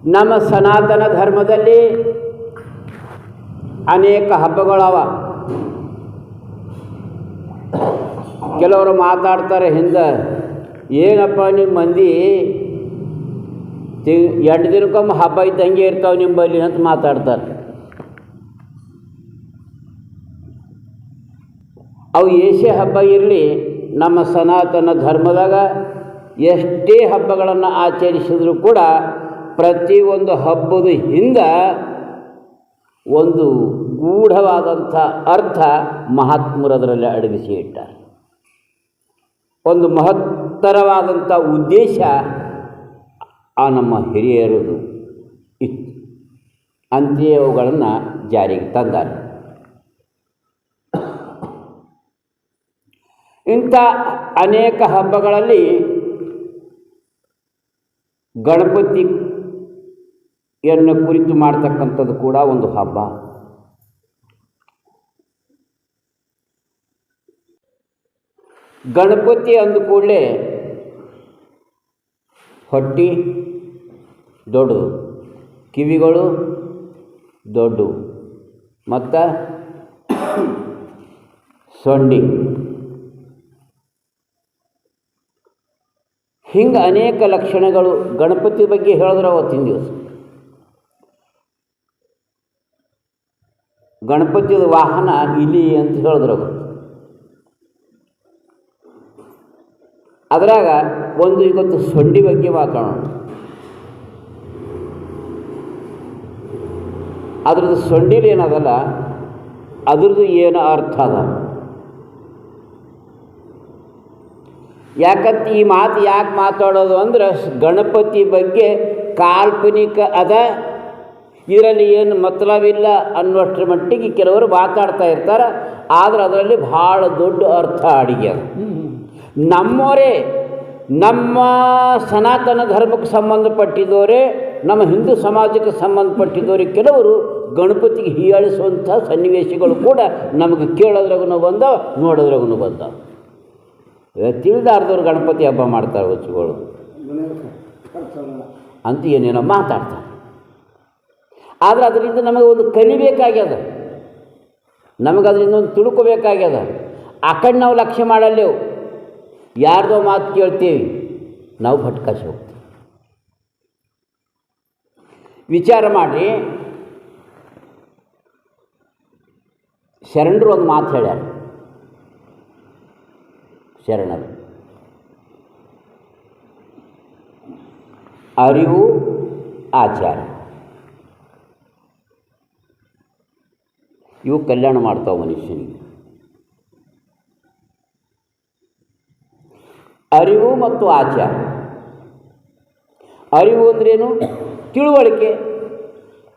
ನಮ್ಮ ಸನಾತನ ಧರ್ಮದಲ್ಲಿ ಅನೇಕ ಹಬ್ಬಗಳವ. ಕೆಲವರು ಮಾತಾಡ್ತಾರೆ ಹಿಂದೆ, ಏನಪ್ಪ ನಿಮ್ಮ ಮಂದಿ 2 ದಿನಕ್ಕೊಮ್ಮೆ ಹಬ್ಬ ಇದ್ದಂಗೆ ಇರ್ತಾವೆ ನಿಂಬಲ್ಲಿ ಅಂತ ಮಾತಾಡ್ತಾರೆ. ಅವು ಏಷ್ಯ ಹಬ್ಬ ಇರಲಿ, ನಮ್ಮ ಸನಾತನ ಧರ್ಮದಾಗ ಎಷ್ಟೇ ಹಬ್ಬಗಳನ್ನು ಆಚರಿಸಿದರೂ ಕೂಡ ಪ್ರತಿಯೊಂದು ಹಬ್ಬದ ಹಿಂದೆ ಒಂದು ಗೂಢವಾದಂಥ ಅರ್ಥ ಮಹಾತ್ಮರು ಅದರಲ್ಲಿ ಅಡಗಿಸಿ ಇಟ್ಟಾರೆ. ಒಂದು ಮಹತ್ತರವಾದಂಥ ಉದ್ದೇಶ ಆ ನಮ್ಮ ಹಿರಿಯರದು ಇತ್ತು. ಅಂತೆಯೇ ಅವುಗಳನ್ನು ಜಾರಿಗೆ ತಂದಾರೆ. ಇಂಥ ಅನೇಕ ಹಬ್ಬಗಳಲ್ಲಿ ಗಣಪತಿಯನ್ನು ಕುರಿತು ಮಾಡ್ತಕ್ಕಂಥದ್ದು ಕೂಡ ಒಂದು ಹಬ್ಬ. ಗಣಪತಿ ಅಂದ ಕೂಡಲೇ ಹೊಟ್ಟೆ ದೊಡ್ಡದು, ಕಿವಿಗಳು ದೊಡ್ಡವು, ಮತ್ತು ಸೊಂಡಿ, ಹಿಂಗೆ ಅನೇಕ ಲಕ್ಷಣಗಳು ಗಣಪತಿ ಬಗ್ಗೆ ಹೇಳಿದ್ರೆ ಅವತ್ತಿನ ದಿವಸ. ಗಣಪತಿಯ ವಾಹನ ಇಲಿ ಅಂತ ಹೇಳಿದ್ರು. ಅದರಾಗ ಒಂದು ಇವತ್ತು ಸೊಂಡಿ ಬಗ್ಗೆ ಮಾತಾಡೋಣ. ಅದ್ರದ್ದು ಸೊಂಡಿಲಿ ಏನದಲ್ಲ, ಅದ್ರದ್ದು ಏನು ಅರ್ಥ ಅದ. ಯಾಕಂತ ಈ ಮಾತು ಯಾಕೆ ಮಾತಾಡೋದು ಅಂದ್ರೆ, ಗಣಪತಿ ಬಗ್ಗೆ ಕಾಲ್ಪನಿಕ ಅದ, ಇದರಲ್ಲಿ ಏನು ಮತಲಬಿಲ್ಲ ಅನ್ನುವಷ್ಟರ ಮಟ್ಟಿಗೆ ಕೆಲವರು ಮಾತಾಡ್ತಾ ಇರ್ತಾರೆ. ಆದರೆ ಅದರಲ್ಲಿ ಭಾಳ ದೊಡ್ಡ ಅರ್ಥ ಅಡಿಗೆ ಅದು. ನಮ್ಮವರೇ, ನಮ್ಮ ಸನಾತನ ಧರ್ಮಕ್ಕೆ ಸಂಬಂಧಪಟ್ಟಿದ್ದವರೇ, ನಮ್ಮ ಹಿಂದೂ ಸಮಾಜಕ್ಕೆ ಸಂಬಂಧಪಟ್ಟಿದ್ದವರೇ ಕೆಲವರು ಗಣಪತಿಗೆ ಹೀಯಾಳಿಸುವಂಥ ಸನ್ನಿವೇಶಗಳು ಕೂಡ ನಮಗೆ ಕೇಳೋದ್ರಾಗೂ ಬಂದವು, ನೋಡೋದ್ರಾಗೂ ಬಂದವು. ತಿಳಿದಾರ್ದವ್ರು ಗಣಪತಿ ಹಬ್ಬ ಮಾಡ್ತಾರೆ, ಹುಚ್ಚುಗಳು ಅಂತ ಏನೇನೋ ಮಾತಾಡ್ತಾರೆ. ಆದರೆ ಅದರಿಂದ ನಮಗೆ ಒಂದು ಕಲಿಬೇಕಾಗ್ಯದ, ನಮಗೆ ಅದರಿಂದ ಒಂದು ತಿಳ್ಕೊಬೇಕಾಗ್ಯದ. ಆ ಕಡೆ ನಾವು ಲಕ್ಷ್ಯ ಮಾಡಲ್ಲೇವು, ಯಾರ್ದೋ ಮಾತು ಕೇಳ್ತೀವಿ, ನಾವು ಭಟ್ಕಾಸಿ ಹೋಗ್ತೀವಿ. ವಿಚಾರ ಮಾಡಿ, ಶರಣರು ಒಂದು ಮಾತು ಹೇಳ್ಯಾರ. ಶರಣರು ಅರಿವು ಆಚಾರ ಇವು ಕಲ್ಯಾಣ ಮಾಡ್ತಾವೆ ಮನುಷ್ಯನಿಗೆ. ಅರಿವು ಮತ್ತು ಆಚಾರ. ಅರಿವು ಅಂದ್ರೇನು? ತಿಳುವಳಿಕೆ.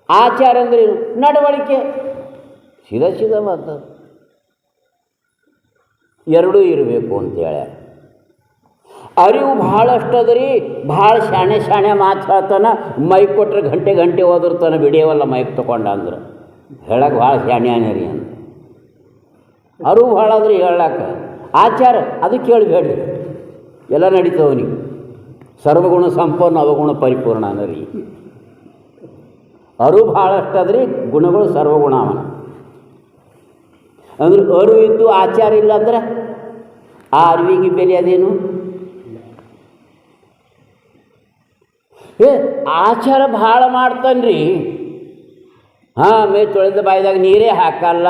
ಆಚಾರ ಅಂದ್ರೇನು? ನಡವಳಿಕೆ. ಸೀದಾ ಮಾತು. ಎರಡೂ ಇರಬೇಕು ಅಂತ ಹೇಳ್ಯಾರ. ಅರಿವು ಭಾಳಷ್ಟು ಅದರಿ, ಭಾಳ ಶಾಣೆ ಮಾತಾಡ್ತಾನೆ. ಮೈಕ್ ಕೊಟ್ಟರೆ ಗಂಟೆ ಓದಿರ್ತಾನೆ, ಬಿಡಿಯವಲ್ಲ ಮೈಕ್ ತೊಗೊಂಡ ಅಂದ್ರೆ. ಹೇಳಕ್ಕೆ ಭಾಳ ಶಾಣ್ಯಾನೆ ರೀ ಅಂತ. ಅರಿವು ಭಾಳ ಅದ್ರಿ ಹೇಳಕ್ಕ. ಆಚಾರ ಅದು ಕೇಳಬೇಡ್ರಿ, ಎಲ್ಲ ನಡೀತವನಿಗೆ. ಸರ್ವಗುಣ ಸಂಪನ್ನ ಅವಗುಣ ಪರಿಪೂರ್ಣ ಅನ್ನರಿ. ಅರಿವು ಭಾಳಷ್ಟು ಅದ್ರಿ, ಗುಣಗಳು ಸರ್ವಗುಣ ಅವನ. ಅಂದ್ರೆ ಅರಿವು ಇದ್ದು ಆಚಾರ ಇಲ್ಲ ಅಂದ್ರೆ ಆ ಅರಿವಿಗೆ ಬೆಲೆ ಅದೇನು? ಆಚಾರ ಭಾಳ ಮಾಡ್ತಾನ್ರಿ. ಮೇ ತೊಳೆದ ಬಾಯಿದಾಗ ನೀರೇ ಹಾಕಲ್ಲ.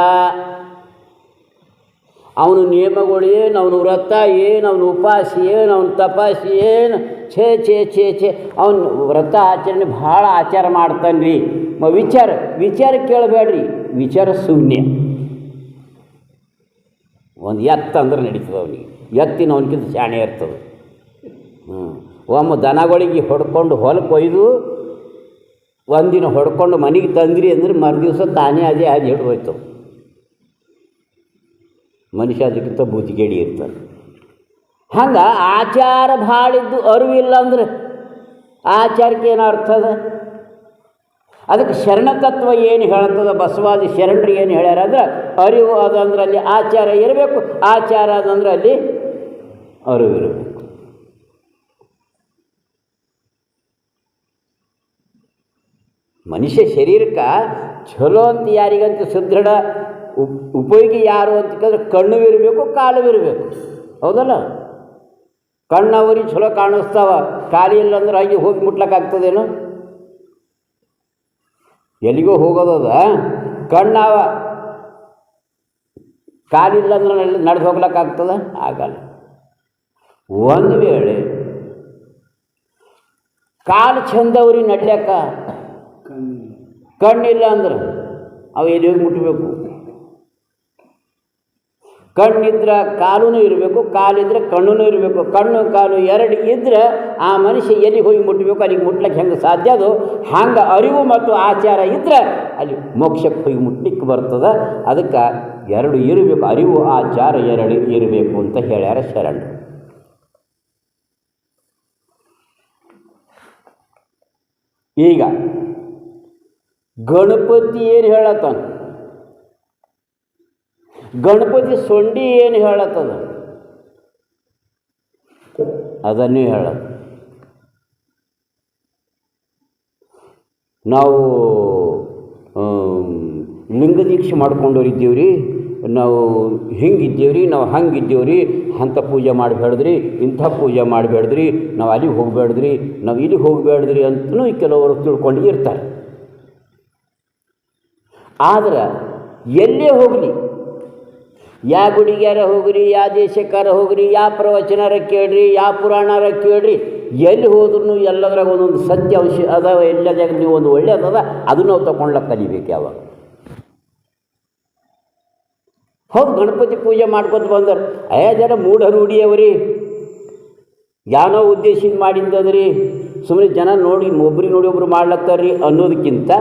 ಅವನು ನಿಯಮಗಳು ಏನು, ಅವನು ವ್ರತ ಏನು, ಅವನು ಉಪವಾಸ ಏನು, ಅವನು ತಪಾಸಿ ಏನು, ಛೇ ಅವನು ವ್ರತ ಆಚರಣೆ ಭಾಳ ಆಚಾರ ಮಾಡ್ತಾನ್ರಿ. ವಿಚಾರ ಕೇಳಬೇಡ್ರಿ, ವಿಚಾರ ಶೂನ್ಯ. ಒಂದು ಎತ್ತಂದ್ರೆ ನಡೀತದೆ ಅವನಿಗೆ. ಎತ್ತಿನವನಿಗಿಂತ ಶಾಣೆ ಇರ್ತದೆ. ಒಮ್ಮೆ ದನಗಳಿಗೆ ಹೊಡ್ಕೊಂಡು ಹೊಲಕ್ಕೆ ಒಯ್ದು ಒಂದಿನ ಹೊಡ್ಕೊಂಡು ಮನೆಗೆ ತಂದ್ರಿ ಅಂದ್ರೆ ಮರುದಿವಸ ತಾನೇ ಅದೇ ಆಗಿ ಹಿಡ್ದೋಯ್ತು. ಮನುಷ್ಯ ಅದಕ್ಕಿಂತ ಬುದ್ಧಿಗೇಡಿ ಇರ್ತಾನೆ. ಹಂಗೆ ಆಚಾರ ಭಾಳಿದ್ದು ಅರಿವಿಲ್ಲ ಅಂದ್ರೆ ಆಚಾರಕ್ಕೆ ಏನು ಅರ್ಥ ಅದ? ಅದಕ್ಕೆ ಶರಣತತ್ವ ಏನು ಹೇಳ್ತದ, ಬಸವಾದಿ ಶರಣರು ಏನು ಹೇಳ್ಯಾರ ಅಂದ್ರೆ, ಅರಿವು ಅದಂದ್ರೆ ಅಲ್ಲಿ ಆಚಾರ ಇರಬೇಕು, ಆಚಾರ ಅದಂದ್ರೆ ಅಲ್ಲಿ ಅರಿವು ಇರಬೇಕು. ಮನುಷ್ಯ ಶರೀರಕ್ಕೆ ಚಲೋ ಅಂತ ಯಾರಿಗಂತ ಸುದೃಢ ಉಪಯೋಗಿ ಯಾರು ಅಂತ ಕೇಳಿದ್ರೆ ಕಣ್ಣು ಇರಬೇಕು, ಕಾಲು ಇರಬೇಕು. ಹೌದಲ್ಲ? ಕಣ್ಣವರಿ ಚಲೋ ಕಾಣಿಸ್ತಾವ, ಖಾಲಿ ಇಲ್ಲ ಅಂದ್ರೆ ಹಾಗೆ ಹೋಗಿ ಮುಟ್ಲಕ್ಕಾಗ್ತದೇನು? ಎಲ್ಲಿಗೋ ಹೋಗೋದದ, ಕಣ್ಣಾವ ಕಾಲಿಲ್ಲ ಅಂದ್ರೆ ನಡೆದು ಹೋಗ್ಲಕ್ಕಾಗ್ತದ? ಆಗಲ್ಲ. ಒಂದು ವೇಳೆ ಕಾಲು ಚಂದವ್ರಿ ನಡ್ಲಿಕ್ಕ, ಕಣ್ಣಿಲ್ಲ ಅಂದ್ರೆ ಅವು ಎಲ್ಲಿ ಹೋಗಿ ಮುಟ್ಟಬೇಕು? ಕಣ್ಣಿದ್ರೆ ಕಾಲೂ ಇರಬೇಕು, ಕಾಲಿದ್ರೆ ಕಣ್ಣೂ ಇರಬೇಕು. ಕಣ್ಣು ಕಾಲು ಎರಡು ಇದ್ರೆ ಆ ಮನುಷ್ಯ ಎಲ್ಲಿಗೆ ಹೋಗಿ ಮುಟ್ಟಬೇಕು, ಅಲ್ಲಿಗೆ ಮುಟ್ಲಿಕ್ಕೆ ಹೆಂಗೆ ಸಾಧ್ಯ? ಅದು ಹಂಗೆ ಅರಿವು ಮತ್ತು ಆಚಾರ ಇದ್ದರೆ ಅಲ್ಲಿ ಮೋಕ್ಷಕ್ಕೆ ಹೋಗಿ ಮುಟ್ಲಿಕ್ಕೆ ಬರ್ತದೆ. ಅದಕ್ಕೆ ಎರಡು ಇರಬೇಕು, ಅರಿವು ಆಚಾರ ಎರಡು ಇರಬೇಕು ಅಂತ ಹೇಳ್ಯಾರ ಶರಣರು. ಈಗ ಗಣಪತಿ ಏನು ಹೇಳತ್ತಾನ? ಗಣಪತಿ ಸೊಂಡಿ ಏನು ಹೇಳತ್ತದ? ಅದನ್ನೇ ಹೇಳತ್ತ. ನಾವು ಲಿಂಗ ದೀಕ್ಷೆ ಮಾಡ್ಕೊಂಡವ್ರಿದ್ದೀವ್ರಿ, ನಾವು ಹಿಂಗಿದ್ದೀವ್ರಿ, ನಾವು ಹಂಗಿದ್ದೀವ್ರಿ, ಅಂಥ ಪೂಜೆ ಮಾಡಬೇಡ್ದ್ರಿ, ಇಂಥ ಪೂಜೆ ಮಾಡಬೇಡ್ದ್ರಿ, ನಾವು ಅಲ್ಲಿಗೆ ಹೋಗಬೇಡ್ದ್ರಿ, ನಾವು ಇಲ್ಲಿಗೆ ಹೋಗಬೇಡ್ದ್ರಿ ಅಂತಲೂ ಕೆಲವರು ತಿಳ್ಕೊಂಡು ಇರ್ತಾರೆ. ಆದ್ರೆ ಎಲ್ಲೇ ಹೋಗಲಿ, ಯಾವ ಗುಡಿಗ್ಯಾರ ಹೋಗ್ರಿ, ಯಾವ ದೇಶಕ್ಕಾರ ಹೋಗ್ರಿ, ಯಾವ ಪ್ರವಚನಾರ ಕೇಳ್ರಿ, ಯಾವ ಪುರಾಣಾರ ಕೇಳ್ರಿ, ಎಲ್ಲಿ ಹೋದ್ರೂ ಎಲ್ಲದ್ರಾಗ ಒಂದೊಂದು ಸತ್ಯ ಅಂಶ ಅದ. ಎಲ್ಲದಾಗ ನೀವು ಒಂದು ಒಳ್ಳೆಯದದ, ಅದನ್ನು ನಾವು ತಗೊಳ್ಲಕ್ಕೆ ಕಲಿಬೇಕು. ಯಾವಾಗ ಹೌದು ಗಣಪತಿ ಪೂಜೆ ಮಾಡ್ಕೊತ ಬಂದರು, ಜನ ಮೂಢ ರೂಢಿಯವರಿ, ಯಾವನೋ ಉದ್ದೇಶದಿಂದ ಮಾಡಿದ್ದದ್ರಿ, ಸುಮ್ಮನೆ ಜನ ನೋಡಿ ಒಬ್ರಿಗೆ ನೋಡಿ ಒಬ್ರು ಮಾಡ್ಲತ್ತಾರ್ರಿ ಅನ್ನೋದಕ್ಕಿಂತ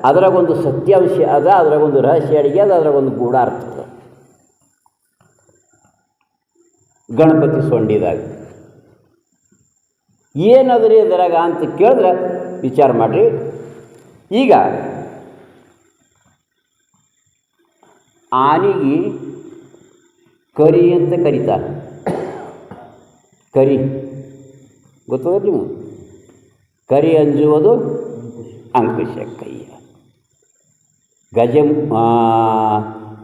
ಅದ್ರಾಗೊಂದು ಸತ್ಯಾಂಶ ಅದ, ಅದ್ರಾಗೊಂದು ರಹಸ್ಯ ಅಡಿಗೆ ಅದ, ಅದ್ರಾಗೊಂದು ಗೂಢಾರ್ಥ ಅದ. ಗಣಪತಿ ಸೊಂಡಿದಾಗ ಏನದ್ರಿ ಅದರಾಗ ಅಂತ ಕೇಳಿದ್ರೆ ವಿಚಾರ ಮಾಡಿರಿ. ಈಗ ಆನೆಗೆ ಕರಿ ಅಂತ ಕರೀತಾರೆ. ಕರಿ ಗೊತ್ತದ ನೀವು? ಕರಿ ಅಂಜುವುದು ಅಂಕುಶ ಕೈಯ.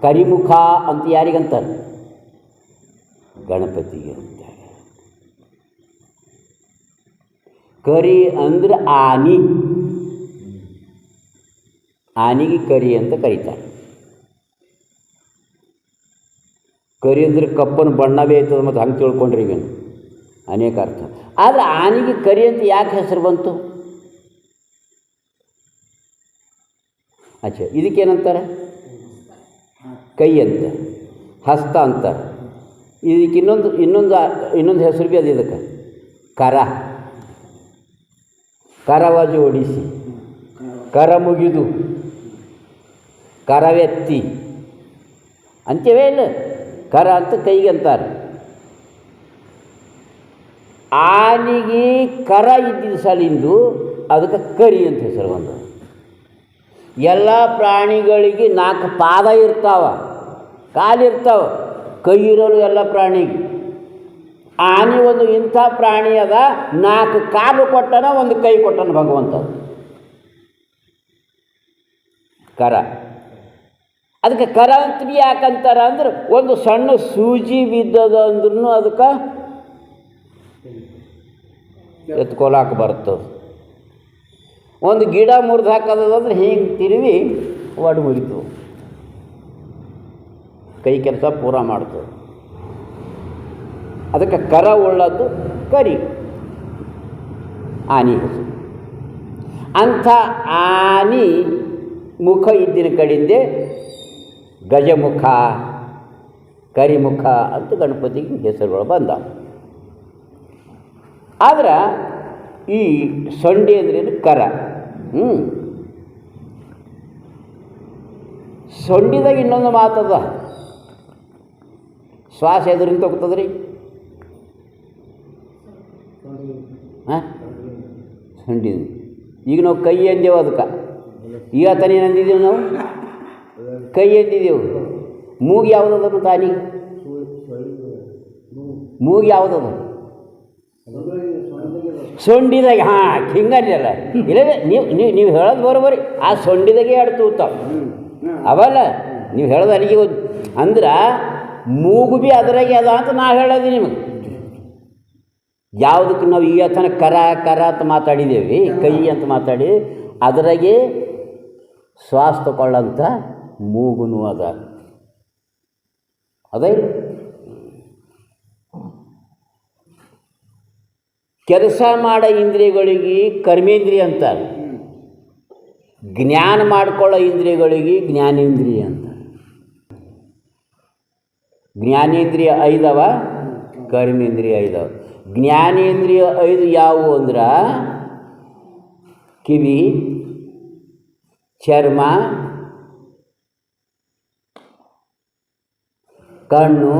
ಕರಿಮುಖ ಅಂತ ಯಾರಿಗಂತಾರೆ? ಗಣಪತಿಗೆ ಅಂತಾರೆ. ಕರಿ ಅಂದ್ರೆ ಆನಿ, ಆನಿಗೆ ಕರಿ ಅಂತ ಕರೀತಾರೆ. ಕರಿ ಅಂದ್ರೆ ಕಪ್ಪನ ಬಣ್ಣವೇ ಐತದ, ಮತ್ತು ಹಂಗೆ ತಿಳ್ಕೊಂಡ್ರಿ ಈಗ ಅನೇಕ ಅರ್ಥ. ಆದರೆ ಆನಿಗೆ ಕರಿ ಅಂತ ಯಾಕೆ ಹೆಸರು ಬಂತು? ಅಚ್ಚ, ಇದಕ್ಕೇನಂತಾರೆ? ಕೈ ಅಂತ, ಹಸ್ತ ಅಂತ. ಇದಕ್ಕೆ ಇನ್ನೊಂದು ಹೆಸರು ಭೀ ಅದು. ಇದಕ್ಕೆ ಕರ, ಕರವ ಜೋಡಿಸಿ, ಕರ ಮುಗಿದು, ಕರವೆತ್ತಿ ಅಂತ್ಯವೇ ಇಲ್ಲ. ಕರ ಅಂತ ಕೈಗೆ ಅಂತಾರೆ. ಆನಿಗೆ ಕರ ಇದ್ದಿದ್ದ ಸಲಿಂದು ಅದಕ್ಕೆ ಕರಿ ಅಂತ ಹೆಸರು ಬಂದು. ಎಲ್ಲ ಪ್ರಾಣಿಗಳಿಗೆ 4 ಪಾದ ಇರ್ತಾವ, ಕಾಲಿರ್ತಾವ, ಕೈ ಇರೋರು ಎಲ್ಲ ಪ್ರಾಣಿಗೆ. ಆನೆ ಒಂದು ಇಂಥ ಪ್ರಾಣಿ ಅದ, 4 ಕಾಲು ಕೊಟ್ಟನ, 1 ಕೈ ಕೊಟ್ಟನ ಭಗವಂತ. ಕರ, ಅದಕ್ಕೆ ಕರ ಅಂತ ಯಾಕಂತಾರ ಅಂದ್ರೆ ಒಂದು ಸಣ್ಣ ಸೂಜಿ ಬಿದ್ದದ ಅಂದ್ರೂ ಅದಕ್ಕೆ ಎತ್ಕೊಲಾಕ ಬರ್ತದೆ. ಒಂದು ಗಿಡ ಮುರಿದು ಹಾಕೋದಂದ್ರೆ ಹಿಂಗೆ ತಿರುವಿ ಒಡ್ ಮುಗಿತು, ಕೈ ಕೆಲಸ ಪೂರ ಮಾಡ್ತದೆ. ಅದಕ್ಕೆ ಕರ ಉಳ್ಳದ್ದು ಕರಿ, ಆನಿ ಹೆಸರು. ಅಂಥ ಆನಿ ಮುಖ ಇದ್ದಿನ ಕಡೆಯಿಂದೆ ಗಜಮುಖ, ಕರಿಮುಖ ಅಂತ ಗಣಪತಿಗೆ ಹೆಸರುಗಳು ಬಂದ. ಆದ್ರೆ ಈ ಸೊಂಡಿ ಅಂದ್ರೇನು? ಕರ. ಸೊಂಡಿದಾಗ ಇನ್ನೊಂದು ಮಾತದ, ಶ್ವಾಸ ಎದುರಿಂದ ತಗೋತದ್ರಿ. ಸೊಂಡಿ. ಈಗ ನಾವು ಕೈ ಎಂದೇವು ಅದಕ್ಕೆ, ಈಗ ತಾನೇ ಏನಂದಿದ್ದೀವಿ ನಾವು? ಕೈ ಎಂದಿದ್ದೆವು. ಮೂಗು ಯಾವುದದ ತಾನಿ? ಮೂಗು ಯಾವುದದ? ಸೊಂಡಿದಾಗ ಹಿಂಗಲ್ಲ ಇಲ್ಲ ನೀವು ನೀವು ನೀವು ಹೇಳೋದು ಬರೋಬರಿ ಆ ಸೊಂಡಿದಾಗೆ ಎರಡು ತೂತಾವೆ ಅವಲ್ಲ ನೀವು ಹೇಳೋದು ಅಲ್ಲಿಗೆ ಅಂದ್ರೆ ಮೂಗು ಭೀ ಅದರಾಗೆ ಅದ ಅಂತ ನಾ ಹೇಳೋದು ನಿಮಗೆ. ಯಾವುದಕ್ಕೆ ನಾವು ಈಗ ತನಕ ಕರ ಕರ ಅಂತ ಮಾತಾಡಿದ್ದೇವೆ, ಕೈ ಅಂತ ಮಾತಾಡಿ ಅದರಾಗೆ ಶ್ವಾಸ ತಗೊಳ್ಳಂಥ ಮೂಗುನು ಅದ ಅದೇ. ಕೆಲಸ ಮಾಡೋ ಇಂದ್ರಿಯಗಳಿಗೆ ಕರ್ಮೇಂದ್ರಿಯ ಅಂತಾರೆ, ಜ್ಞಾನ ಮಾಡ್ಕೊಳ್ಳೋ ಇಂದ್ರಿಯಗಳಿಗೆ ಜ್ಞಾನೇಂದ್ರಿಯ ಅಂತ. ಜ್ಞಾನೇಂದ್ರಿಯ 5 ಅವ, ಕರ್ಮೇಂದ್ರಿಯ 5 ಅವ. ಜ್ಞಾನೇಂದ್ರಿಯ 5 ಯಾವುವು ಅಂದ್ರೆ ಕಿವಿ, ಚರ್ಮ, ಕಣ್ಣು,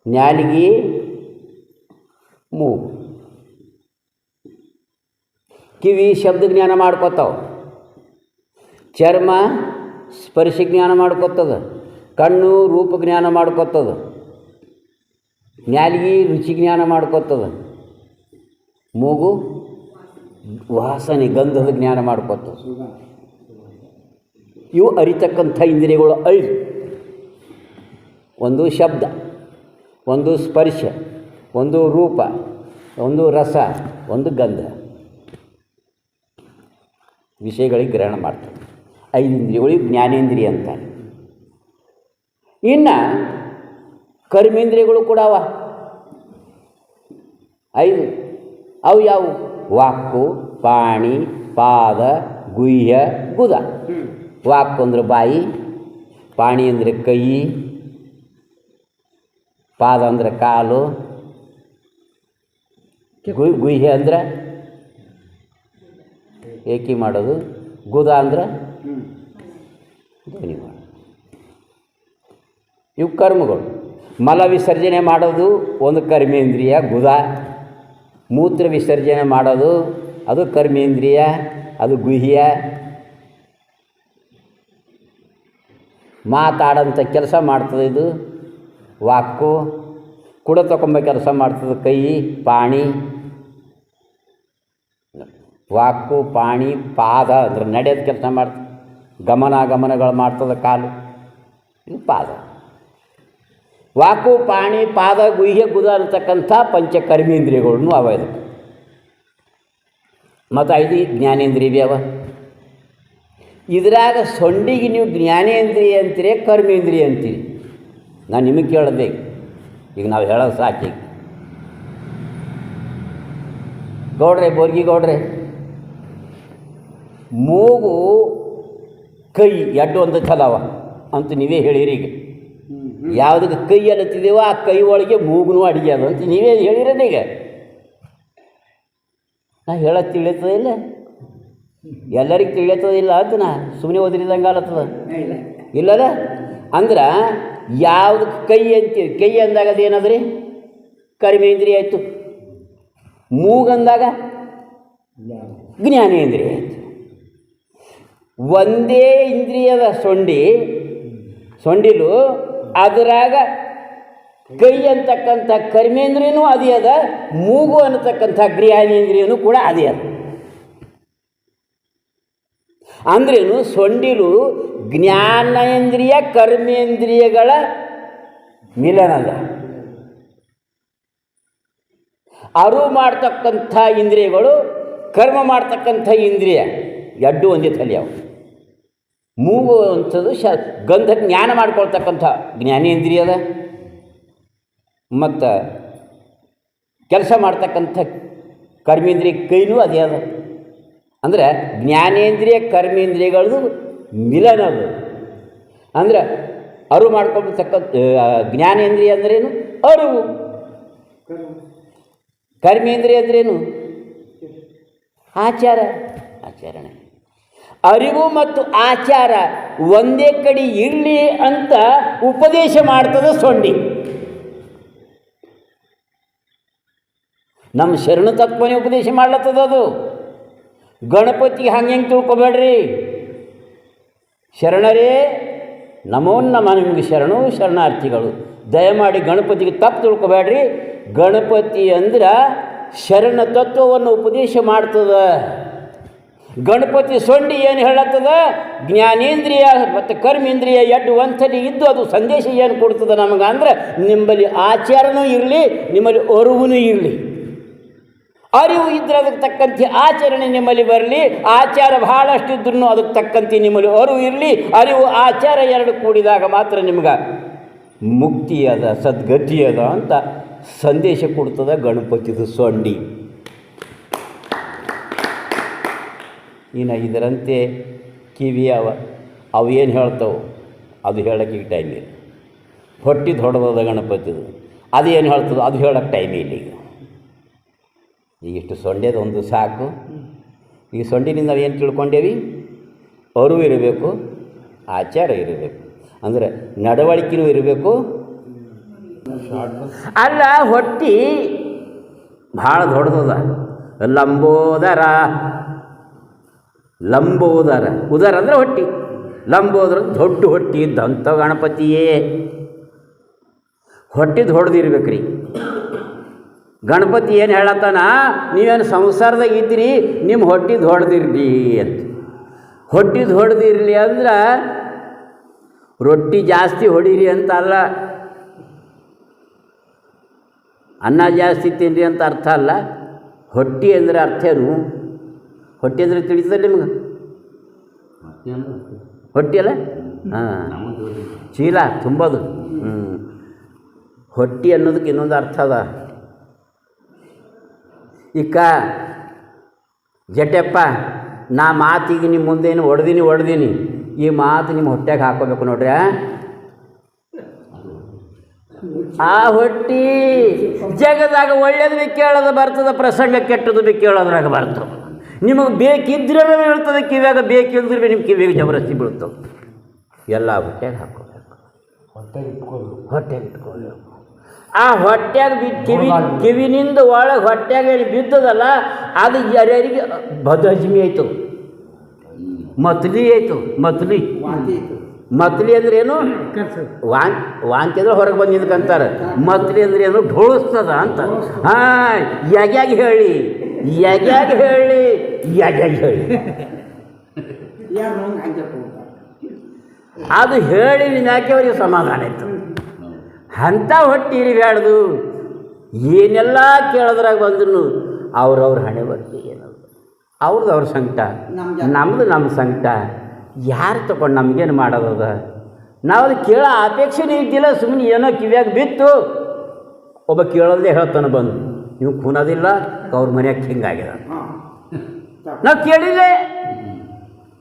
ನಾಲಿಗೆ, ಮೂಗು. ಕಿವಿ ಶಬ್ದ ಜ್ಞಾನ ಮಾಡ್ಕೊತಾವ, ಚರ್ಮ ಸ್ಪರ್ಶ ಜ್ಞಾನ ಮಾಡ್ಕೊತದ, ಕಣ್ಣು ರೂಪ ಜ್ಞಾನ ಮಾಡ್ಕೊತದ, ನಾಲಿಗೆ ರುಚಿ ಜ್ಞಾನ ಮಾಡ್ಕೊತದ, ಮೂಗು ವಾಸನೆ ಗಂಧದ ಜ್ಞಾನ ಮಾಡ್ಕೊತದ. ಇವು ಅರಿತಕ್ಕಂಥ ಇಂದ್ರಿಯಗಳು 5. ಒಂದು ಶಬ್ದ, ಒಂದು ಸ್ಪರ್ಶ, ಒಂದು ರೂಪ, ಒಂದು ರಸ, ಒಂದು ಗಂಧ, ವಿಷಯಗಳಿಗೆ ಗ್ರಹಣ ಮಾಡ್ತಾರೆ. 5 ಇಂದ್ರಿಯಗಳಿಗೆ ಜ್ಞಾನೇಂದ್ರಿಯ ಅಂತಾರೆ. ಇನ್ನು ಕರ್ಮೇಂದ್ರಿಯಗಳು ಕೂಡ ಅವ 5. ಅವು ಯಾವುವು? ವಾಕು, ಪಾಣಿ, ಪಾದ, ಗುಹ್ಯ, ಗುದ. ವಾಕು ಅಂದ್ರೆ ಬಾಯಿ, ಪಾಣಿ ಅಂದರೆ ಕೈ, ಪಾದ ಅಂದ್ರೆ ಕಾಲು, ಗುಹ್ಯ ಅಂದ್ರೆ ಏಕಿ ಮಾಡೋದು, ಗುದ ಅಂದ್ರೆ ಧ್ವನಿ ಮಾಡೋದು. ಇವು ಕರ್ಮಗಳು. ಮಲ ವಿಸರ್ಜನೆ ಮಾಡೋದು ಒಂದು ಕರ್ಮೇಂದ್ರಿಯ ಗುದ, ಮೂತ್ರ ವಿಸರ್ಜನೆ ಮಾಡೋದು ಅದು ಕರ್ಮೇಂದ್ರಿಯ, ಅದು ಗುಹ್ಯ. ಮಾತಾಡೋಂಥ ಕೆಲಸ ಮಾಡ್ತದೆ ಇದು ವಾಕು. ಕುಡ ತಗೊಂಬ ಕೆಲಸ ಮಾಡ್ತದೆ ಕೈ, ಪಾಣಿ. ವಾಕು, ಪಾಣಿ, ಪಾದ ಅಂದ್ರೆ ನಡೆಯೋದು ಕೆಲಸ ಮಾಡ್ತದೆ, ಗಮನಗಳು ಮಾಡ್ತದೆ ಕಾಲು, ಇದು ಪಾದ. ವಾಕು, ಪಾಣಿ, ಪಾದ, ಗುಹ್ಯ, ಗುದ ಅಂತಕ್ಕಂಥ ಪಂಚಕರ್ಮೇಂದ್ರಿಯಗಳನ್ನು ಅವ ಇದಕ್ಕೆ. ಮತ್ತು 5 ಜ್ಞಾನೇಂದ್ರಿಯ ಅವ. ಇದ್ರಾಗ ಸೊಂಡಿಗೆ ನೀವು ಜ್ಞಾನೇಂದ್ರಿಯ ಅಂತೀರಿ, ಕರ್ಮೇಂದ್ರಿಯ ಅಂತೀರಿ. ನಾನು ನಿಮಗೆ ಕೇಳದೆ, ಈಗ ನಾವು ಹೇಳೋದು ಸಾಕಿ. ಗೌಡ್ರೆ, ಬೋರ್ಗಿ ಗೌಡ್ರೆ, ಮೂಗು ಕೈ ಎಡ್ಡು ಒಂದು ಥಲವ ಅಂತ ನೀವೇ ಹೇಳಿರಿ. ಈಗ ಯಾವುದಕ್ಕೆ ಕೈ ಅನ್ನತ್ತಿದ್ದೇವೋ ಆ ಕೈ ಒಳಗೆ ಮೂಗುನೂ ಅಡಿಗೆ ಅದು ಅಂತ ನೀವೇ ಹೇಳಿರೋದು. ಈಗ ನಾ ಹೇಳೋದು ತಿಳಿಯತ್ತದ ಇಲ್ಲ, ಎಲ್ಲರಿಗೆ ತಿಳಿಯತ್ತದಿಲ್ಲ ಅಂತ ನಾ ಸುಮ್ಮನೆ ಓದಿರಿದಂಗೆ ಆಲತ್ತದ ಇಲ್ಲಲ್ಲ. ಅಂದ್ರೆ ಯಾವುದಕ್ಕೆ ಕೈ ಅಂತೀವಿ, ಕೈ ಅಂದಾಗ ಅದು ಏನದ್ರಿ? ಕರ್ಮೇಂದ್ರಿಯ ಆಯಿತು. ಮೂಗಂದಾಗ ಜ್ಞಾನೇಂದ್ರಿಯ ಆಯಿತು. ಒಂದೇ ಇಂದ್ರಿಯದ ಸೊಂಡಿಲು ಅದರಾಗ ಕೈ ಅಂತಕ್ಕಂಥ ಕರ್ಮೇಂದ್ರಿಯನೂ ಅದೇ ಅದ, ಮೂಗು ಅನ್ನತಕ್ಕಂಥ ಜ್ಞಾನೇಂದ್ರಿಯನೂ ಕೂಡ ಅದೇ ಅದ. ಅಂದ್ರೇನು? ಸೊಂಡಿಲು ಜ್ಞಾನೇಂದ್ರಿಯ ಕರ್ಮೇಂದ್ರಿಯಗಳ ಮಿಲನದ. ಅರು ಮಾಡ್ತಕ್ಕಂಥ ಇಂದ್ರಿಯಗಳು, ಕರ್ಮ ಮಾಡ್ತಕ್ಕಂಥ ಇಂದ್ರಿಯ ಎಡ್ಡು ಒಂದೇ ತಲೆ ಅವು. ಮೂಗು ಅಂಥದ್ದು ಗಂಧ ಜ್ಞಾನ ಮಾಡ್ಕೊಳ್ತಕ್ಕಂಥ ಜ್ಞಾನೇಂದ್ರಿಯದ, ಮತ್ತು ಕೆಲಸ ಮಾಡ್ತಕ್ಕಂಥ ಕರ್ಮೇಂದ್ರಿಯ ಕೈನೂ ಅದೇ ಅದ. ಅಂದರೆ ಜ್ಞಾನೇಂದ್ರಿಯ ಕರ್ಮೇಂದ್ರಿಯಗಳದು ಮಿಲನದು. ಅಂದರೆ ಅರು ಮಾಡ್ಕೊಳ್ತಕ್ಕಂಥ ಜ್ಞಾನೇಂದ್ರಿಯ ಅಂದ್ರೇನು? ಅರಿವು. ಕರ್ಮೇಂದ್ರಿಯ ಅಂದ್ರೇನು? ಆಚರಣೆ. ಅರಿವು ಮತ್ತು ಆಚಾರ ಒಂದೇ ಕಡೆ ಇರಲಿ ಅಂತ ಉಪದೇಶ ಮಾಡ್ತದೆ ಸೊಂಡಿ. ನಮ್ಮ ಶರಣ ತತ್ವನೇ ಉಪದೇಶ ಮಾಡ್ಲತ್ತದ ಅದು. ಗಣಪತಿಗೆ ಹಂಗೆ ತಿಳ್ಕೊಬೇಡ್ರಿ. ಶರಣರೇ ನಮೋ ನಮ, ನಿಮಗೆ ಶರಣಾರ್ಥಿಗಳು. ದಯಮಾಡಿ ಗಣಪತಿಗೆ ತಪ್ಪು ತಿಳ್ಕೊಬೇಡ್ರಿ. ಗಣಪತಿ ಅಂದ್ರೆ ಶರಣ ತತ್ವವನ್ನು ಉಪದೇಶ ಮಾಡ್ತದೆ. ಗಣಪತಿ ಸೊಂಡಿ ಏನು ಹೇಳತ್ತದ, ಜ್ಞಾನೇಂದ್ರಿಯ ಮತ್ತು ಕರ್ಮೇಂದ್ರಿಯ ಎಡ್ಡು ಒಂದ್ಸಲಿ ಇದ್ದು ಅದು ಸಂದೇಶ ಏನು ಕೊಡ್ತದೆ ನಮಗೆ ಅಂದ್ರೆ, ನಿಮ್ಮಲ್ಲಿ ಆಚಾರನೂ ಇರಲಿ, ನಿಮ್ಮಲ್ಲಿ ಅರಿವೂ ಇರಲಿ. ಅರಿವು ಇದ್ರೆ ಅದಕ್ಕೆ ತಕ್ಕಂತೆ ಆಚರಣೆ ನಿಮ್ಮಲ್ಲಿ ಬರಲಿ, ಆಚಾರ ಬಹಳಷ್ಟು ಇದ್ರೂ ಅದಕ್ಕೆ ತಕ್ಕಂತೆ ನಿಮ್ಮಲ್ಲಿ ಅರಿವು ಇರಲಿ. ಅರಿವು ಆಚಾರ ಎರಡು ಕೂಡಿದಾಗ ಮಾತ್ರ ನಿಮ್ಗೆ ಮುಕ್ತಿ ಅದ, ಸದ್ಗತಿ ಅದ ಅಂತ ಸಂದೇಶ ಕೊಡ್ತದೆ ಗಣಪತಿದು ಸೊಂಡಿ. ಇನ್ನು ಇದರಂತೆ ಕಿವಿ ಅವು ಏನು ಹೇಳ್ತಾವೆ ಅದು ಹೇಳೋಕ್ಕೆ ಈಗ ಟೈಮ್ ಇಲ್ಲ. ಹೊಟ್ಟಿದ್ದು ಹೊಡೆದದ ಗಣಪತಿದು, ಅದು ಏನು ಹೇಳ್ತದೆ ಅದು ಹೇಳೋಕ್ಕೆ ಟೈಮ್ ಇಲ್ಲ. ಈಗ ಇಷ್ಟು ಸೊಂಡೆದು ಒಂದು ಸಾಕು. ಈ ಸೊಂಡಿನಿಂದ ನಾವು ಏನು ತಿಳ್ಕೊಂಡೇವಿ, ಅರಿವು ಇರಬೇಕು, ಆಚಾರ ಇರಬೇಕು, ಅಂದರೆ ನಡವಳಿಕೆನೂ ಇರಬೇಕು. ಅಲ್ಲ, ಹೊಟ್ಟಿ ಭಾಳ ದೊಡ್ಡದ, ಲಂಬೋದರ. ಲಂಬೋದರ, ಉದರ ಅಂದರೆ ಹೊಟ್ಟಿ, ಲಂಬೋದರ ದೊಡ್ಡ ಹೊಟ್ಟಿ ಇದ್ದಂಥ ಗಣಪತಿಯೇ. ಹೊಟ್ಟಿ ದೊಡ್ಡದಿರ್ಬೇಕು ರೀ. ಗಣಪತಿ ಏನು ಹೇಳತ್ತಾನ, ನೀವೇನು ಸಂಸಾರದಾಗ ಇದ್ದೀರಿ, ನಿಮ್ಮ ಹೊಟ್ಟಿ ದೊಡ್ಡದಿರಲಿ ಅಂತ. ಹೊಟ್ಟಿ ದೊಡ್ಡದಿರಲಿ ಅಂದ್ರೆ ರೊಟ್ಟಿ ಜಾಸ್ತಿ ಹೊಡೀರಿ ಅಂತ ಅಲ್ಲ, ಅನ್ನ ಜಾಸ್ತಿ ತಿನ್ನಿರಿ ಅಂತ ಅರ್ಥ ಅಲ್ಲ. ಹೊಟ್ಟಿ ಅಂದರೆ ಅರ್ಥ ಏನು? ಹೊಟ್ಟಿ ಅಂದರೆ ತಿಳಿತದೆ ನಿಮ್ಗೆ? ಹೊಟ್ಟಿ ಅಲ್ಲ, ಹಾಂ, ಚೀಲ ತುಂಬೋದು. ಹೊಟ್ಟಿ ಅನ್ನೋದಕ್ಕೆ ಇನ್ನೊಂದು ಅರ್ಥ ಅದ. ಇಕ್ಕ ಜಟಪ್ಪ, ನಾ ಮಾತಿಗೆ ನಿಮ್ಮ ಮುಂದೇನು ಹೊಡೆದೀನಿ, ಈ ಮಾತು ನಿಮ್ಮ ಹೊಟ್ಟೆಗೆ ಹಾಕೋಬೇಕು ನೋಡ್ರಿ. ಆ ಹೊಟ್ಟಿ ಜಗದಾಗ ಒಳ್ಳೇದು ಬಿ ಕೇಳೋದು ಬರ್ತದೆ, ಪ್ರಸಂಗ ಕೆಟ್ಟದ್ದು ಬಿ ಕೇಳೋದ್ರಾಗ ಬರ್ತದೆ. ನಿಮಗೆ ಬೇಕಿದ್ರೆ ಹೇಳ್ತದೆ ಕಿವ್ಯಾಗ, ಬೇಕಿದ್ರೆ ನಿಮ್ಮ ಕಿವಿಗೆ ಜಬರಸ್ತಿ ಬೀಳ್ತವೆ. ಎಲ್ಲ ಹೊಟ್ಟೆಗೆ ಹಾಕೋಬೇಕು, ಹೊಟ್ಟೆಗೆ ಇಟ್ಕೋಬೇಕು. ಆ ಹೊಟ್ಯಾಗ ಕಿವಿನಿಂದ ಒಳಗೆ ಹೊಟ್ಯಾಗ ಬಿದ್ದದಲ್ಲ, ಅದು ಯಾರ್ಯಾರಿಗೆ ಬದಹಜಮಿ ಆಯಿತು, ಮತ್ಲಿ ಆಯಿತು. ಮತ್ಲಿ ಅಂದ್ರೆ ಏನು? ವಾಂತಿ ಅಂದ್ರೆ ಹೊರಗೆ ಬಂದು ನಿಂತ್ಕೊಂತಾರೆ. ಮತ್ಲಿ ಅಂದ್ರೆ ಏನು? ಢೋಳಿಸ್ತದ ಅಂತ. ಹಾಂ, ಯಾಗ್ಯಾಗ ಹೇಳಿ ಅದು ಹೇಳಿ ಯಾಕೆ ಅವರಿಗೆ ಸಮಾಧಾನ ಆಯಿತು. ಅಂಥ ಹೊಟ್ಟಿ ಇರಿಬ್ಯಾಡ್ದು. ಏನೆಲ್ಲ ಕೇಳೋದ್ರಾಗ ಬಂದ್ರು ಅವ್ರವ್ರ ಹಣೆ ಬರ್ತಿ ಏನದು, ಅವ್ರ ಸಂಕಟ, ನಮ್ಮದು ನಮ್ಮ ಸಂಕಟ. ಯಾರು ತಗೊಂಡು ನಮಗೇನು ಮಾಡೋದದ? ನಾವು ಅದು ಕೇಳೋ ಅಪೇಕ್ಷೆನೇ ಇದ್ದಿಲ್ಲ. ಸುಮ್ಮನೆ ಏನೋ ಕಿವ್ಯಾಗ ಬಿತ್ತು, ಒಬ್ಬ ಕೇಳೋದೇ ಹೇಳ್ತಾನೆ ಬಂದು, ನೀವು ಕುನೋದಿಲ್ಲ, ಅವ್ರ ಮನ್ಯಾಗ ಹಿಂಗಾಗ್ಯದ. ನಾವು ಕೇಳಿಲ್ಲ,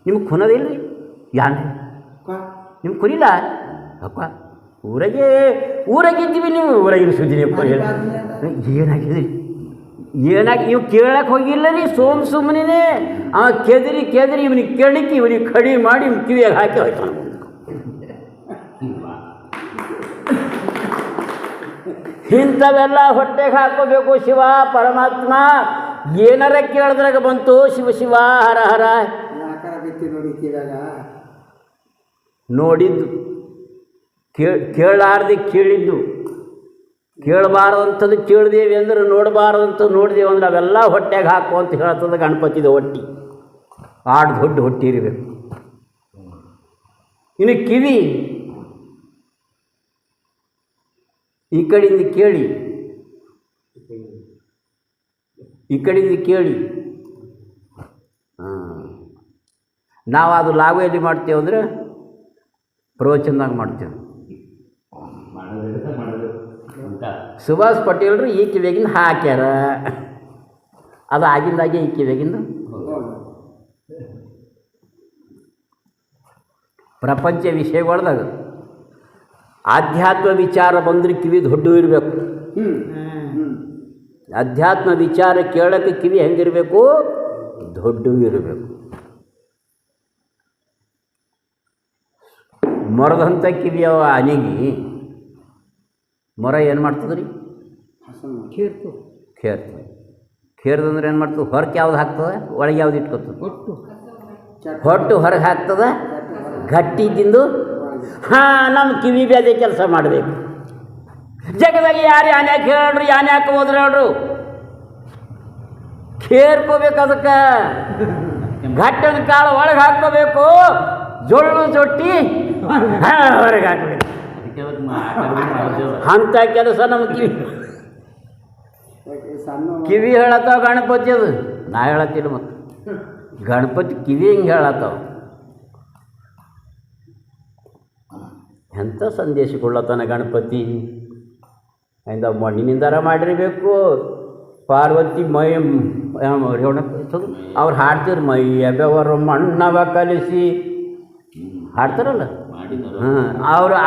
ನಿಮ್ಗೆ ಕುನೋದಿಲ್ಲ ರೀ, ಯಾನ್ರಿ ನಿಮ್ಗೆ ಕುನಿಲ್ಲ ಅಪ್ಪ, ಊರಾಗಿದ್ದೀವಿ, ನೀವು ಊರಾಗಿನ ಸುದ್ದಿನಪ್ಪ ಏನಾಗಿದೆ, ನೀವು ಕೇಳಕ್ಕೆ ಹೋಗಿಲ್ಲ ರೀ, ಸುಮ್ಮನೆ ಅವ ಕೆದರಿ ಇವನಿಗೆ ಕೆಣಕಿ ಇವನಿಗೆ ಕಡಿ ಮಾಡಿ ಕಿವಿಯಾಗ ಹಾಕಿ ಹೋಯ್ತಾನೆ. ಇಂಥವೆಲ್ಲ ಹೊಟ್ಟೆಗೆ ಹಾಕೋಬೇಕು. ಶಿವ ಪರಮಾತ್ಮ ಏನಾರ ಕೇಳಿದ್ರಾಗ ಬಂತು ಶಿವ ಹರ ಹರ ನೋಡಿದ್ದು, ಕೇಳಾರ್ದು ಕೇಳಿದ್ದು, ಕೇಳಬಾರ್ದಂಥದ್ದು ಕೇಳಿದೇವಿ ಅಂದ್ರೆ, ನೋಡಬಾರ್ದಂಥ ನೋಡಿದೇವಿ ಅಂದ್ರೆ ಅವೆಲ್ಲ ಹೊಟ್ಟೆಗೆ ಹಾಕು ಅಂತ ಹೇಳ್ತದೆ ಗಣಪತಿದ ಹೊಟ್ಟಿ. ಆಡು ದೊಡ್ಡ ಹೊಟ್ಟಿ ಇರಬೇಕು. ಇನ್ನು ಕಿವಿ ಈ ಕಡೆಯಿಂದ ಕೇಳಿ ನಾವು ಅದು ಲಾಭ ಎಲ್ಲಿ ಮಾಡ್ತೇವೆ ಅಂದರೆ ಪ್ರವಚನದಾಗ ಮಾಡ್ತೇವೆ. ಸುಭಾಷ್ ಪಟೇಲ್ರು ಈ ಕಿವಿಯಾಗಿಂದ ಹಾಕ್ಯಾರ, ಅದು ಆಗಿಂದಾಗೆ ಈ ಕಿವಿಯಾಗಿಂದ. ಪ್ರಪಂಚ ವಿಷಯಗಳದಾಗ ಆಧ್ಯಾತ್ಮ ವಿಚಾರ ಬಂದರೆ ಕಿವಿ ದೊಡ್ಡ ಇರಬೇಕು. ಅಧ್ಯಾತ್ಮ ವಿಚಾರ ಕೇಳೋಕ್ಕೆ ಕಿವಿ ಹೆಂಗಿರಬೇಕು? ದೊಡ್ಡ ಇರಬೇಕು. ಮೊರದಂಥ ಕಿವಿಯವ ಅನಿಗಿ ಮೊರ ಏನು ಮಾಡ್ತದೆ ರೀ? ಖೇರ್ದಂದ್ರೆ ಏನು ಮಾಡ್ತದೆ? ಹೊರಗೆ ಯಾವ್ದು ಆಗ್ತದೆ, ಒಳಗೆ ಯಾವ್ದು ಇಟ್ಕೊತದೆ? ಹೊಟ್ಟು ಹೊರಗೆ ಹಾಕ್ತದೆ, ಗಟ್ಟಿ ತಿಂದು. ಹಾಂ, ನಮ್ಮ ಕಿವಿ ಬಿ ಅದೇ ಕೆಲಸ ಮಾಡಬೇಕು. ಜಗದಾಗ ಯಾರು ಯಾನ್ಯಾಕೆ ಹೇಳ್ರಿ ಯಾನ್ಯಾಕೆ ಹೋದ್ರೆ ಹೇಳ್ರು ಕೇರ್ಕೋಬೇಕು. ಅದಕ್ಕೆ ಘಟ್ಟದ ಕಾಳು ಒಳಗೆ ಹಾಕ್ಕೋಬೇಕು, ಜೊಳ್ಳು ಜೊಟ್ಟಿ ಹೊರಗೆ ಹಾಕಬೇಕು. ಅಂಥ ಕೆಲಸ ನಮ್ಮ ಕಿವಿ ಹೇಳತ್ತಾವ ಗಣಪತಿ. ಅದು ನಾ ಹೇಳತ್ತಿಲ್ಲ, ಮತ್ತು ಗಣಪತಿ ಕಿವಿ ಹಿಂಗೆ ಹೇಳತ್ತಾವ. ಎಂಥ ಸಂದೇಶ ಕೊಡ್ಲತ್ತಾನ ಗಣಪತಿ. ಇಂದ ಮಣ್ಣಿನಿಂದಾರ ಮಾಡಿರಬೇಕು. ಪಾರ್ವತಿ ಮೈ ಅವ್ರು ಹಾಡ್ತಿರು, ಮೈಯ ಬೆವರು ಮಣ್ಣವ ಕಲಿಸಿ ಹಾಡ್ತಾರಲ್ಲ.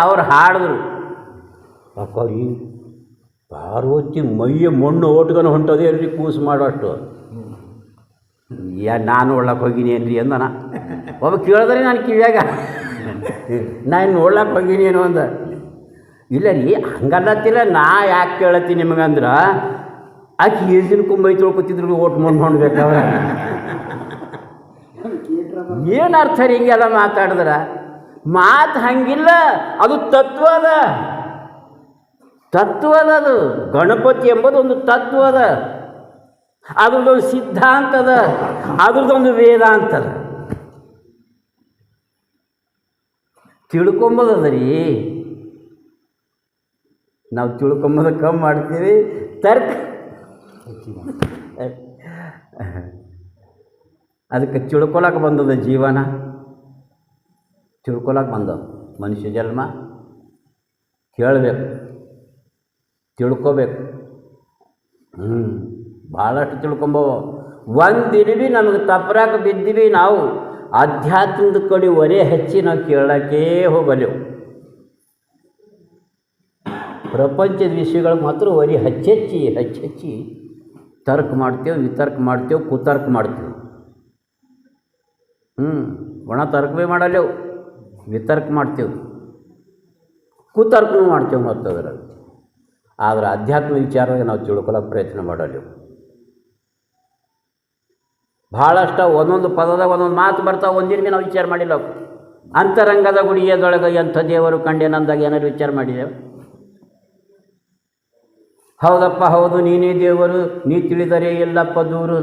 ಅವ್ರು ಹಾಡಿದ್ರು. ಅಕ್ಕಿ ಪಾರ್ವತಿ ಮೈಯ ಮಣ್ಣು ಓಟ್ಗನ ಹೊಂಟೋದೇ ಇರ್ರಿ ಕೂಸು ಮಾಡೋಷ್ಟು. ನಾನು ಒಳ್ಳಕ್ಕೆ ಹೋಗಿನಿ ಏನ್ರಿ ಅಂದನ. ಒಬ್ಬ ಕೇಳಿದ್ರಿ ನಾನು ಕಿವಿಯಾಗ, ನಾನು ನೋಡ್ಲಕ್ಕೆ ಹೋಗಿನಿ ಏನೋ ಅಂದ. ಇಲ್ಲ ರೀ ಹಂಗಲ್ಲತ್ತಿಲ್ಲ, ನಾ ಯಾಕೆ ಕೇಳತ್ತೀನಿ ನಿಮಗಂದ್ರೆ ಆಕೆ ಈಜಿನ ಕುಂಬೈ ತೊಳ್ಕೊತಿದ್ರು ಓಟ್ ಮಣ್ಣು ಹೊಣ್ಬೇಕಾವ. ಏನು ಅರ್ಥ ರೀ ಹಿಂಗೆಲ್ಲ ಮಾತಾಡಿದ್ರೆ? ಮಾತು ಹಂಗಿಲ್ಲ, ಅದು ತತ್ವ ಅದ. ಅದು ಗಣಪತಿ ಎಂಬುದು ಒಂದು ತತ್ವ ಅದ, ಅದ್ರದ್ದೊಂದು ಸಿದ್ಧಾಂತ ಅದ, ಅದ್ರದ್ದೊಂದು ವೇದಾಂತ ಅದ. ತಿಳ್ಕೊಂಬೋದದ ರೀ. ನಾವು ತಿಳ್ಕೊಂಬೋದು ಕಮ್ಮಿ ಮಾಡ್ತೀವಿ, ತರ್ಕ ಅದಕ್ಕೆ ತಿಳ್ಕೊಳಕ್ಕೆ ಬಂದದ ಜೀವನ, ತಿಳ್ಕೊಳಕ್ಕೆ ಬಂದದ ಮನುಷ್ಯ ಜನ್ಮ. ಕೇಳಬೇಕು, ತಿಳ್ಕೊಬೇಕು. ಭಾಳಷ್ಟು ತಿಳ್ಕೊಂಬವ. ಒಂದಿನ ಭೀ ನಮಗೆ ತಪ್ಪರಾಕ ಬಿದ್ದೀವಿ ನಾವು ಆಧ್ಯಾತ್ಮದ ಕಡೆ ಒರೆ ಹಚ್ಚಿ ನಾವು ಕೇಳೋಕ್ಕೇ ಹೋಗಲೆವು. ಪ್ರಪಂಚದ ವಿಷಯಗಳಿಗೆ ಮಾತ್ರ ಒರೆ ಹಚ್ಚಿ ತರ್ಕ ಮಾಡ್ತೇವೆ, ವಿತರ್ಕ ಮಾಡ್ತೇವೆ, ಕುತರ್ಕ ಮಾಡ್ತೇವೆ. ಒಣ ತರ್ಕ ಭೀ ಮಾಡಲೆವು, ವಿತರ್ಕ ಮಾಡ್ತೇವೆ, ಕುತರ್ಕನೂ ಮಾಡ್ತೇವೆ. ಮತ್ತು ಅದರಲ್ಲಿ ಆದರೆ ಅಧ್ಯಾತ್ಮ ವಿಚಾರವಾಗಿ ನಾವು ತಿಳ್ಕೊಳ್ಳೋಕೆ ಪ್ರಯತ್ನ ಮಾಡಲೆವು. ಭಾಳಷ್ಟು ಒಂದೊಂದು ಪದದಾಗ ಒಂದೊಂದು ಮಾತು ಬರ್ತಾವೆ, ಒಂದಿನ ಭೀ ನಾವು ವಿಚಾರ ಮಾಡಿಲ್ಲ. ಅಂತರಂಗದ ಗುಡಿಯದೊಳಗೆ ಎಂಥ ದೇವರು ಕಂಡೇನಂದಾಗ ಏನಾದ್ರು ವಿಚಾರ ಮಾಡಿದೆವು? ಹೌದಪ್ಪ ಹೌದು ನೀನೇ ದೇವರು, ನೀ ತಿಳಿದರೆ ಎಲ್ಲಪ್ಪ ದೂರು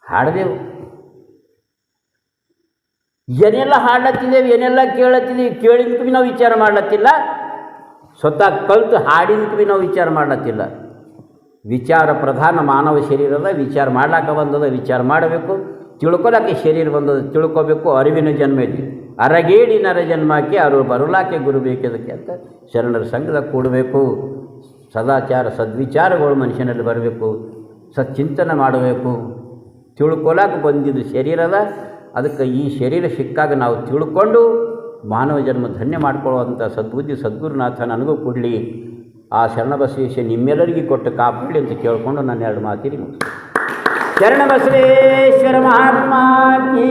ಹಾಡಿದೆವು. ಏನೆಲ್ಲ ಹಾಡ್ಲತ್ತಿದ್ದೇವೆ, ಏನೆಲ್ಲ ಕೇಳತ್ತಿದ್ದೀವಿ. ಕೇಳಿದಕ್ಕೆ ಭೀ ನಾವು ವಿಚಾರ ಮಾಡ್ಲತ್ತಿಲ್ಲ, ಸ್ವತಃ ಕಲಿತು ಹಾಡಿದಕ್ಕೆ ಭೀ ನಾವು ವಿಚಾರ ಮಾಡ್ಲತ್ತಿಲ್ಲ. ವಿಚಾರ ಪ್ರಧಾನ ಮಾನವ ಶರೀರದ ವಿಚಾರ ಮಾಡ್ಲಾಕ ಬಂದದ, ವಿಚಾರ ಮಾಡಬೇಕು. ತಿಳ್ಕೊಳಕ್ಕೆ ಶರೀರ ಬಂದದ, ತಿಳ್ಕೊಬೇಕು. ಅರಿವಿನ ಜನ್ಮ ಇದೆ, ಅರಗೇಡಿ ನರ ಜನ್ಮಕ್ಕೆ ಅರು ಬರುಲಾಕೆ ಗುರು ಬೇಕಿದಕ್ಕೆ ಅಂತ ಶರಣರ ಸಂಘದಾಗ ಕೂಡಬೇಕು. ಸದಾಚಾರ ಸದ್ವಿಚಾರಗಳು ಮನುಷ್ಯನಲ್ಲಿ ಬರಬೇಕು, ಸಚ್ಚಿಂತನೆ ಮಾಡಬೇಕು. ತಿಳ್ಕೊಳಕ್ಕೆ ಬಂದಿದ್ದು ಶರೀರದ, ಅದಕ್ಕೆ ಈ ಶರೀರ ಸಿಕ್ಕಾಗ ನಾವು ತಿಳ್ಕೊಂಡು ಮಾನವ ಜನ್ಮ ಧನ್ಯ ಮಾಡ್ಕೊಳ್ಳುವಂಥ ಸದ್ಬುದ್ಧಿ ಸದ್ಗುರುನಾಥ ನನಗೂ ಕೊಡಲಿ. ಆ ಶರಣಬಸವೇಶ ನಿಮ್ಮೆಲ್ಲರಿಗೂ ಕೊಟ್ಟು ಕಾಪಾಡಲಿ ಅಂತ ಕೇಳಿಕೊಂಡು ನಾನು ಎರಡು ಮಾತಿರಿ ಮುಗಿಸ್ತೀನಿ. ಶರಣಬಸವೇಶ್ವರ ಮಹಾತ್ಮ ಕೀ